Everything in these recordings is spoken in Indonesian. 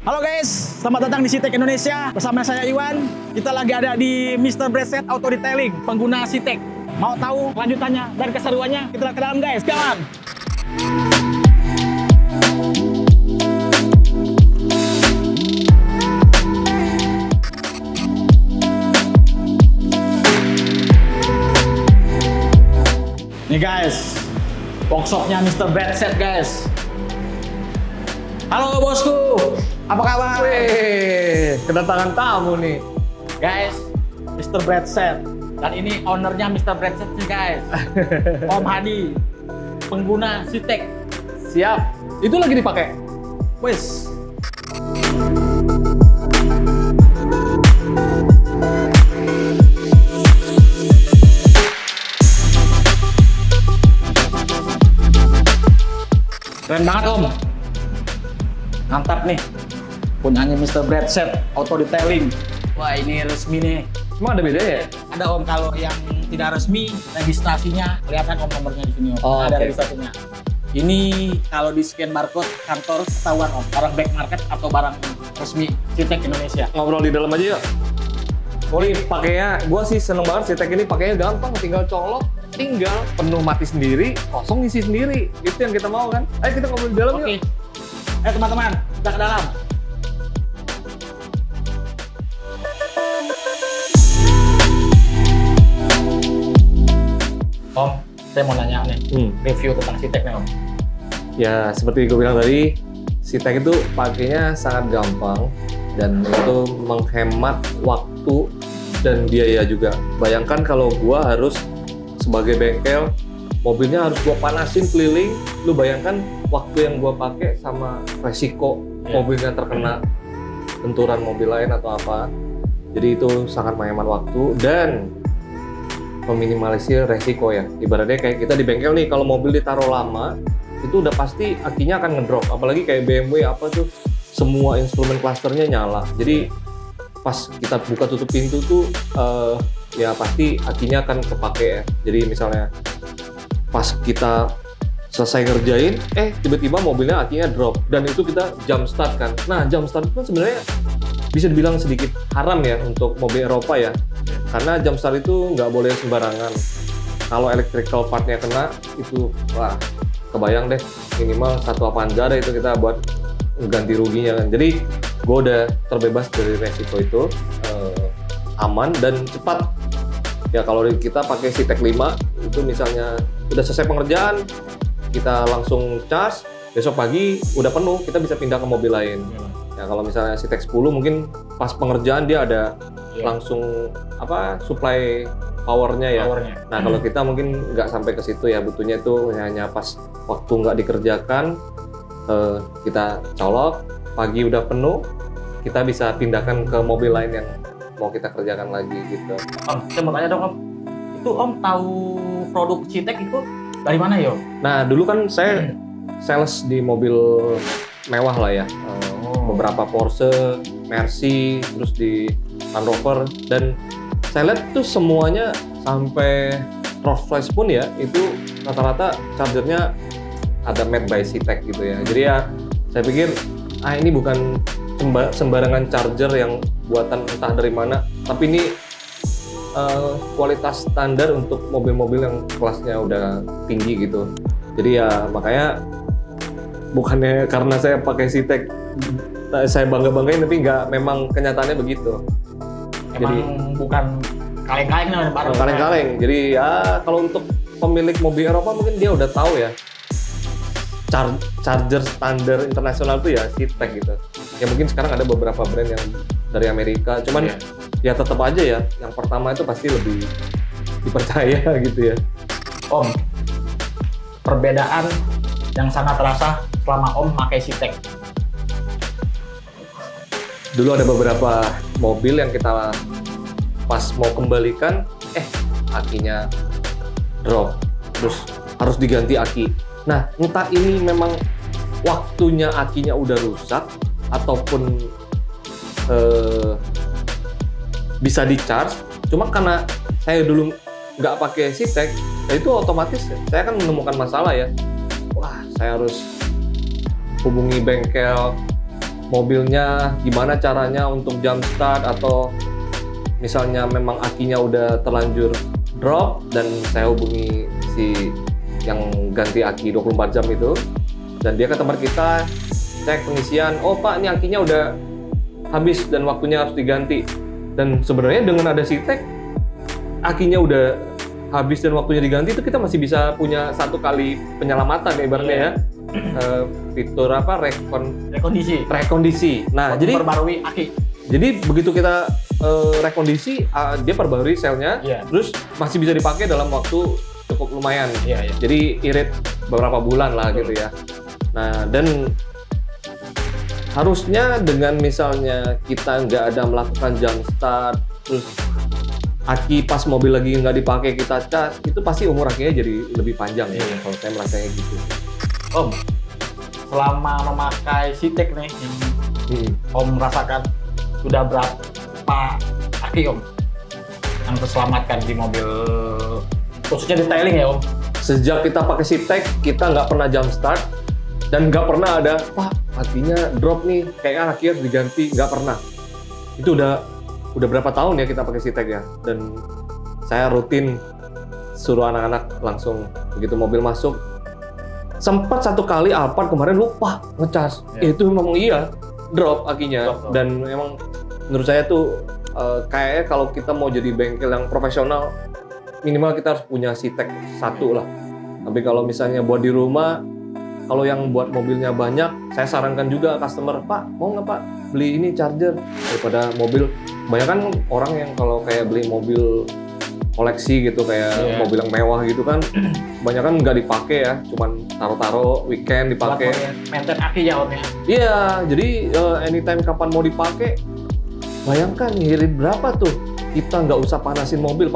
Halo guys, selamat datang di Citek Indonesia. Bersama saya Iwan. Kita lagi ada di Mr. Brandset Auto Detailing, pengguna Citek. Mau tahu lanjutannya dan keseruannya? Kita ke dalam guys, jalan. Nih guys, workshopnya Mr. Brandset guys. Halo bosku, apa kabar? Wih, kedatangan tamu nih. Guys, Mr. Brandset. Dan ini ownernya Mr. Brandset nih guys. Om Hadi, pengguna Citek. Siap. Itu lagi dipakai. Wes. Keren banget om. Mantap nih. Punyanya Mr. Brandset Auto Detailing. Wah ini resmi nih. Emang ada bedanya ya? Ada om, kalau yang tidak resmi registrasinya kelihatan om nomornya di sini om. Oh, ada oke. registrasinya. Ini kalau di scan barcode kantor ketahuan om, barang back market atau barang resmi Citek Indonesia. Ngobrol di dalam aja yuk. Oh ini pakainya, gua sih seneng banget Citek ini pakainya gampang, tinggal colok, tinggal penuh mati sendiri, kosong isi sendiri. Itu yang kita mau kan? Ayo kita ngobrol di dalam Oke. yuk. Teman-teman, kita ke dalam. Om, saya mau nanya nih, review tentang Citek nih om. Ya seperti gue bilang tadi, Citek itu pakainya sangat gampang dan itu menghemat waktu dan biaya juga. Bayangkan kalau gua harus sebagai bengkel, mobilnya harus gua panasin keliling, lu bayangkan waktu yang gua pakai sama resiko mobilnya terkena benturan mobil lain atau apa. Jadi itu sangat menghemat waktu dan meminimalisir resiko ya. Ibaratnya kayak kita di bengkel nih, kalau mobil ditaruh lama, itu udah pasti akinya akan ngedrop. Apalagi kayak BMW apa tuh, semua instrumen clusternya nyala. Jadi pas kita buka tutup pintu tuh ya pasti akinya akan kepake ya. Jadi misalnya pas kita selesai ngerjain, tiba-tiba mobilnya akinya drop dan itu kita jump start kan. Nah jump start itu kan sebenarnya bisa dibilang sedikit haram ya untuk mobil Eropa ya, karena jump start itu nggak boleh sembarangan. Kalau electrical partnya kena itu wah kebayang deh, minimal satu Avanza deh itu kita buat ganti ruginya kan. Jadi gue udah terbebas dari resiko itu, aman dan cepat. Ya kalau kita pakai Citek 5 itu misalnya udah selesai pengerjaan, kita langsung charge, besok pagi udah penuh, kita bisa pindah ke mobil lain. Ya kalau misalnya Citek 10 mungkin pas pengerjaan dia ada langsung supply powernya ya. Nah kalau kita mungkin nggak sampai ke situ ya, butuhnya itu hanya pas waktu nggak dikerjakan, kita colok, pagi udah penuh, kita bisa pindahkan ke mobil lain yang mau kita kerjakan lagi gitu. Om, saya mau tanya dong om. Itu om tahu produk Citek itu dari mana ya om? Nah dulu kan saya sales di mobil mewah lah ya. Beberapa Porsche, Mercy, terus di Land Rover, dan saya lihat tuh semuanya sampai Rolls-Royce pun ya itu rata-rata chargernya ada made by Citek gitu ya. Jadi ya saya pikir ini bukan sembarangan charger yang buatan entah dari mana, tapi ini kualitas standar untuk mobil-mobil yang kelasnya udah tinggi gitu. Jadi ya makanya bukannya karena saya pakai Citek saya bangga-banggain, tapi nggak, memang kenyataannya begitu. Emang bukan kaleng-kaleng nih barang. Kaleng-kaleng. Jadi ya kalau untuk pemilik mobil Eropa mungkin dia udah tahu ya charger standar internasional itu ya Citek gitu. Ya mungkin sekarang ada beberapa brand yang dari Amerika, cuman ya tetap aja ya yang pertama itu pasti lebih dipercaya gitu ya. Om, perbedaan yang sangat terasa selama om pakai Citek. Dulu ada beberapa mobil yang kita pas mau kembalikan, akinya drop, terus harus diganti aki. Nah, entah ini memang waktunya akinya udah rusak ataupun bisa di-charge. Cuma karena saya dulu nggak pakai Citek, itu otomatis saya kan menemukan masalah ya. Wah, saya harus hubungi bengkel, mobilnya gimana caranya untuk jump start, atau misalnya memang akinya udah terlanjur drop dan saya hubungi si yang ganti aki 24 jam itu, dan dia ke tempat kita cek pengisian, oh Pak ini akinya udah habis dan waktunya harus diganti. Dan sebenarnya dengan ada Sitek, akinya udah habis dan waktunya diganti, itu kita masih bisa punya 1 kali penyelamatan ibaratnya ya. Fitur apa, rekondisi. Nah, jadi perbarui aki. Jadi begitu kita rekondisi, dia perbarui selnya, terus masih bisa dipakai dalam waktu cukup lumayan. Jadi irit beberapa bulan lah gitu ya. Nah, dan harusnya dengan misalnya kita nggak ada melakukan jump start, terus aki pas mobil lagi nggak dipakai kita cas, itu pasti umur akinya jadi lebih panjang ya. Kalau saya merasanya gitu. Om, selama memakai Sitek nih, Om rasakan sudah berapa aki Om yang terselamatkan di mobil, khususnya detailing ya Om? Sejak kita pakai Sitek, kita nggak pernah jump start dan nggak pernah ada, Pak akinya drop nih, kayaknya akhirnya diganti, nggak pernah. Itu udah berapa tahun ya kita pakai Sitek ya, dan saya rutin suruh anak-anak langsung begitu mobil masuk. Sempat 1 kali Alphard kemarin lupa ngecas, itu memang iya drop akinya. Dan memang menurut saya tuh kayaknya kalau kita mau jadi bengkel yang profesional, minimal kita harus punya Sitek 1 lah. Tapi kalau misalnya buat di rumah, kalau yang buat mobilnya banyak, saya sarankan juga customer, Pak mau nggak Pak beli ini charger, daripada mobil. Kebanyakan orang yang kalau kayak beli mobil koleksi gitu, kayak mobil yang mewah gitu kan, kebanyakan nggak dipakai ya, cuman taruh-taruh weekend dipakai. Maintain aki ya Om ya? Iya, jadi anytime kapan mau dipakai, bayangkan ngirit berapa tuh, kita nggak usah panasin mobil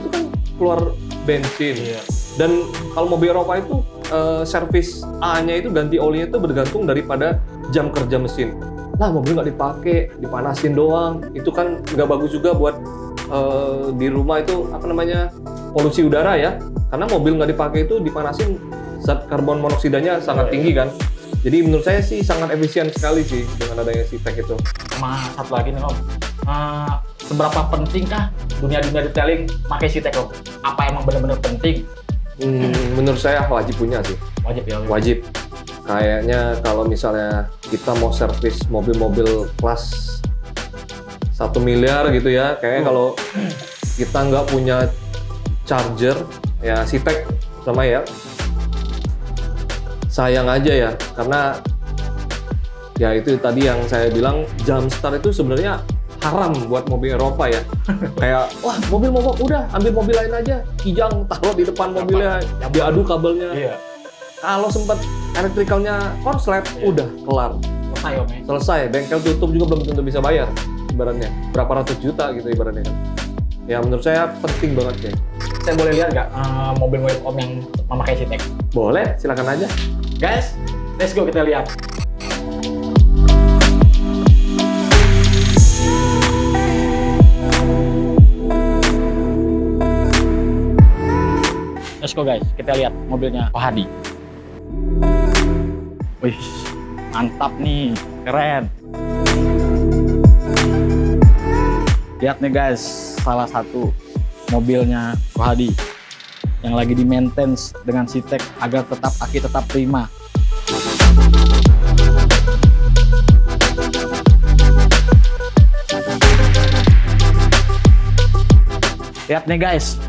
itu kan keluar bensin. Dan kalau mobil Eropa itu servis A-nya itu ganti olinya itu bergantung daripada jam kerja mesin. Lah mobil nggak dipakai, dipanasin doang, itu kan nggak bagus juga buat di rumah itu apa namanya, polusi udara ya, karena mobil nggak dipakai itu dipanasin, zat karbon monoksidanya sangat tinggi kan. Jadi menurut saya sih sangat efisien sekali sih dengan adanya Sitek itu. Sama satu lagi nih Om, seberapa pentingkah dunia detailing pakai Sitek Om? Apa emang benar-benar penting? Menurut saya wajib punya sih. Wajib ya Om? Wajib. Kayaknya kalau misalnya kita mau servis mobil-mobil kelas 1 miliar gitu ya, kayaknya kalau kita nggak punya charger, ya Sitek sama ya, sayang aja ya, karena ya itu tadi yang saya bilang, jump start itu sebenarnya haram buat mobil Eropa ya. Kayak, wah mobil mogok, udah ambil mobil lain aja, kijang taruh di depan mobilnya, diadu kabelnya. Kalau sempat elektrikalnya korslet, udah kelar. Selesai Om ya? Selesai, bengkel tutup juga belum tentu bisa bayar. Ibaratnya berapa ratus juta gitu ibaratnya kan. Ya menurut saya penting banget ya. Saya boleh lihat nggak mobil-mobil Om yang memakai Sitek? Boleh, silakan aja. Guys, let's go kita lihat. Let's go guys, kita lihat mobilnya Pak Hadi. Wih, mantap nih, keren. Lihat nih guys, salah satu mobilnya Pak Hadi yang lagi di maintenance dengan Sitek agar tetap aki tetap prima. Lihat nih guys,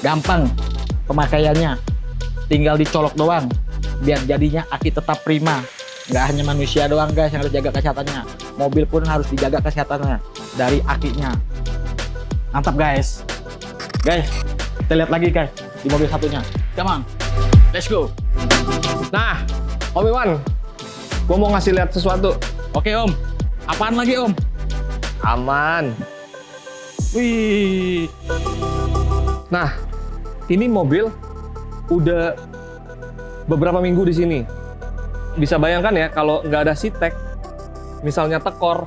gampang pemakaiannya, tinggal dicolok doang biar jadinya aki tetap prima. Nggak hanya manusia doang guys yang harus jaga kesehatannya, mobil pun harus dijaga kesehatannya dari akinya. Mantap guys. Guys, kita lihat lagi guys di mobil satunya. Come on, let's go. Nah, Om Iwan, gua mau ngasih lihat sesuatu. Oke Om, apaan lagi Om? Aman. Wih. Nah, ini mobil udah beberapa minggu di sini. Bisa bayangkan ya, kalau nggak ada Sitek, misalnya tekor,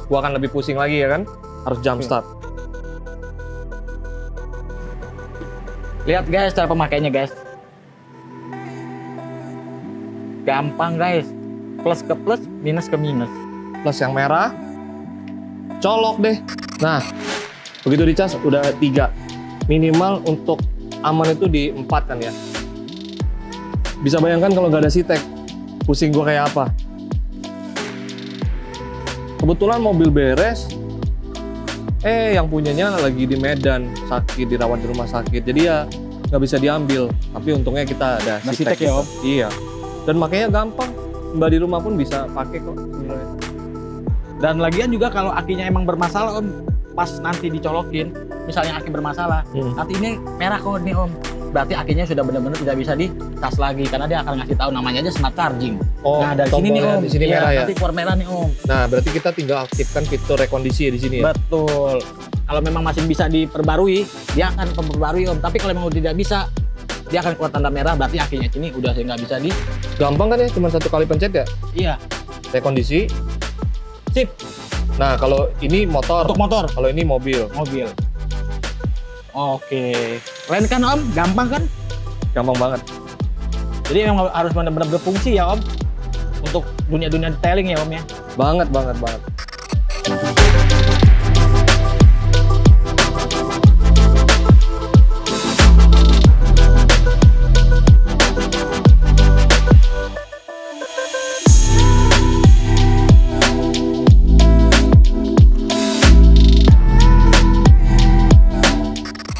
gua akan lebih pusing lagi ya kan, harus jump start. Lihat guys cara pemakainya guys. Gampang guys. plus ke plus, minus ke minus. Plus yang merah, colok deh. Nah, begitu dicas udah 3. Minimal untuk aman itu di 4 kan ya. Bisa bayangkan kalau nggak ada Sitek, pusing gua kayak apa. Kebetulan mobil beres, yang punyanya lagi di Medan, sakit, dirawat di rumah sakit. Jadi ya nggak bisa diambil. Tapi untungnya kita ada Nah, Sitek Sitek ya, Om? Iya. Dan makanya gampang. Mbak di rumah pun bisa pakai kok sebenarnya. Dan lagian juga kalau akinya emang bermasalah Om, pas nanti dicolokin, misalnya aki bermasalah, nanti ini merah kok nih Om. Berarti akinya sudah benar-benar tidak bisa dicas lagi karena dia akan ngasih tahu namanya aja smart charging. Oh, nah dari sini nih tombolnya Om, di sini iya, merah ya. nanti keluar merah nih Om. Nah, berarti kita tinggal aktifkan fitur rekondisi di sini ya. Betul. Kalau memang masih bisa diperbarui, dia akan memperbarui Om. Tapi kalau memang tidak bisa, dia akan keluar tanda merah. Berarti akinya sini udah nggak bisa di. Gampang kan ya, cuma 1 kali pencet ya. Iya. Rekondisi. Sip. Nah, kalau ini motor. Untuk motor. Kalau ini mobil. Mobil. Oke. Keren kan Om? Gampang kan? Gampang banget. Jadi memang harus benar-benar berfungsi ya Om. Untuk dunia-dunia detailing ya Om ya. Banget.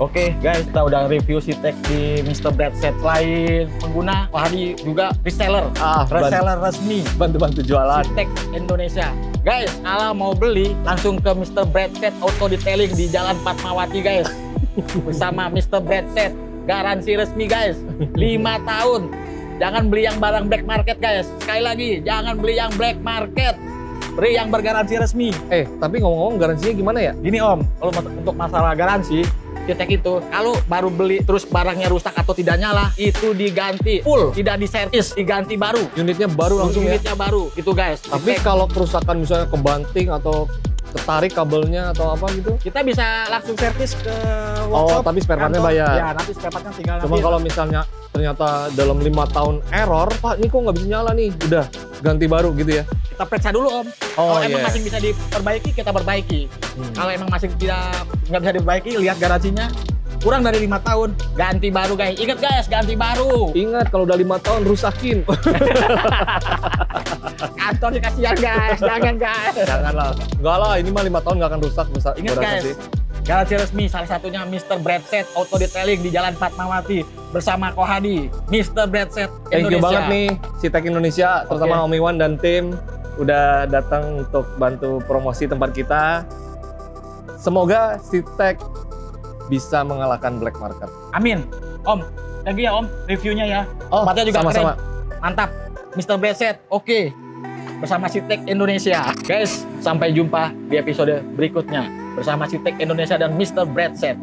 Oke guys, kita udah review Sitek di Mr. Brad Set lain. Pengguna Wahdi juga reseller. Reseller resmi Bantu-bantu jualan. Sitek Indonesia. Guys, kalau mau beli langsung ke Mr. Brad Set Auto Detailing di Jalan Fatmawati guys. Bersama Mr. Brad Set. Garansi resmi guys. 5 tahun. Jangan beli yang barang black market guys. Sekali lagi, jangan beli yang black market. Beli yang bergaransi resmi. Tapi ngomong-ngomong garansinya gimana ya? Gini Om, kalau untuk masalah garansi, Sitek itu kalau baru beli terus barangnya rusak atau tidak nyala, itu diganti full, tidak diservis, diganti baru. Unitnya baru langsung ya? Unitnya baru, gitu guys. Tapi Sitek, kalau kerusakan misalnya kebanting atau ketarik kabelnya atau apa gitu? kita bisa langsung servis ke Oh, workshop. tapi spare partnya kantor. bayar. Ya, nanti spare partnya tinggal Cuma nanti. kalau misalnya ternyata dalam 5 tahun error, Pak, ini kok nggak bisa nyala nih? Udah, ganti baru gitu ya? Kita periksa dulu Om. Oh, Kalau emang iya. masih bisa diperbaiki, kita perbaiki. Kalau emang masih nggak bisa diperbaiki, lihat garansinya kurang dari 5 tahun, ganti baru guys. Ingat guys, ganti baru. Ingat, kalau udah 5 tahun rusakin. Kantor dikasihan guys, jangan guys. Janganlah. Enggak lah, ini mah 5 tahun nggak akan rusak. Ingat gua guys, kasih. garansi resmi salah satunya Mr. Brad Set Auto Detailing di Jalan Fatmawati bersama Kohadi. Mr. Brad Set Indonesia. Thank you banget nih Sitek Indonesia, terutama Om Iwan dan tim udah datang untuk bantu promosi tempat kita. Semoga Sitek bisa mengalahkan black market. Amin. Om, lagi ya Om, reviewnya ya. Oh, Tempatnya juga sama-sama. keren. Mantap. Mr. Brad Set, oke. Bersama Sitek Indonesia. Guys, sampai jumpa di episode berikutnya. Bersama Sitek Indonesia dan Mr. Brad Set.